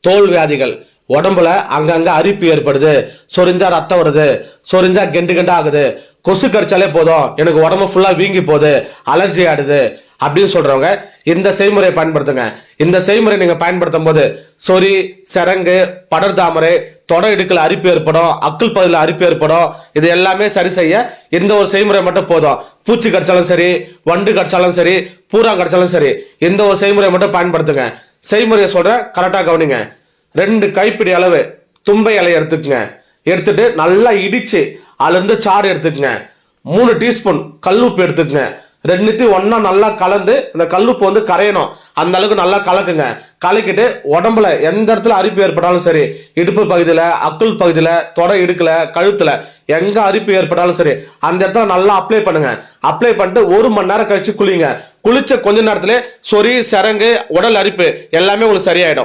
தோல் வியாதிகள், உடம்புல அங்கங்க அரிப்பு ஏற்படுது, சொரிஞ்சா ரத்தம் வருது, சொரிஞ்சா கெண்டு கெண்டா ஆகுது, கொசு கடிச்சாலே போதும் எனக்கு உடம்பு ஃபுல்லா வீங்கி போகுது, அலர்ஜி ஆடுது அப்படின்னு சொல்றவங்க இந்த செய்முறையை பயன்படுத்துங்க. இந்த செய்முறை நீங்க பயன்படுத்தும் போது சொறி, சரங்கு, படர்தாமரை, தொடை இடுக்கல அரிப்பு ஏற்படும், அக்குள் பகுதியில் அரிப்பு ஏற்படும். இது எல்லாமே சரி செய்ய இந்த ஒரு செய்முறை மட்டும் போதும். பூச்சி கடிச்சாலும் சரி, வண்டு கடிச்சாலும் சரி, பூரா கடிச்சாலும் சரி, இந்த ஒரு செய்முறை மட்டும் பயன்படுத்துங்க. செய்முறையை சொல்றேன், கரெக்டா கவனிங்க. 2 கைப்பிடி அளவு தும்பை இலை எடுத்துக்கங்க. எடுத்துட்டு நல்லா இடிச்சு அதுல இருந்து சாறு எடுத்துக்கங்க. 3 டீஸ்பூன் கல்லுப்பு எடுத்துக்கங்க. 2 ஒன்னா நல்லா கலந்து இந்த கல்லுப்பு வந்து கரையணும், அந்த அளவுக்கு நல்லா கலக்குங்க. கலக்கிட்டு உடம்புல எந்த இடத்துல அரிப்பு ஏற்பட்டாலும் சரி, இடுப்பு பகுதியில, அக்குள் பகுதியில, தொடை இடுக்கல, கழுத்துல எங்க அரிப்பு ஏற்பட்டாலும் சரி, அந்த இடத்துல நல்லா அப்ளை பண்ணுங்க. அப்ளை பண்ணிட்டு 1 மணி நேரம் கழிச்சு குளிங்க. குளிச்ச கொஞ்ச நேரத்திலே சொறி, சரங்கு, உடல் அரிப்பு எல்லாமே உங்களுக்கு சரியாயிடும்.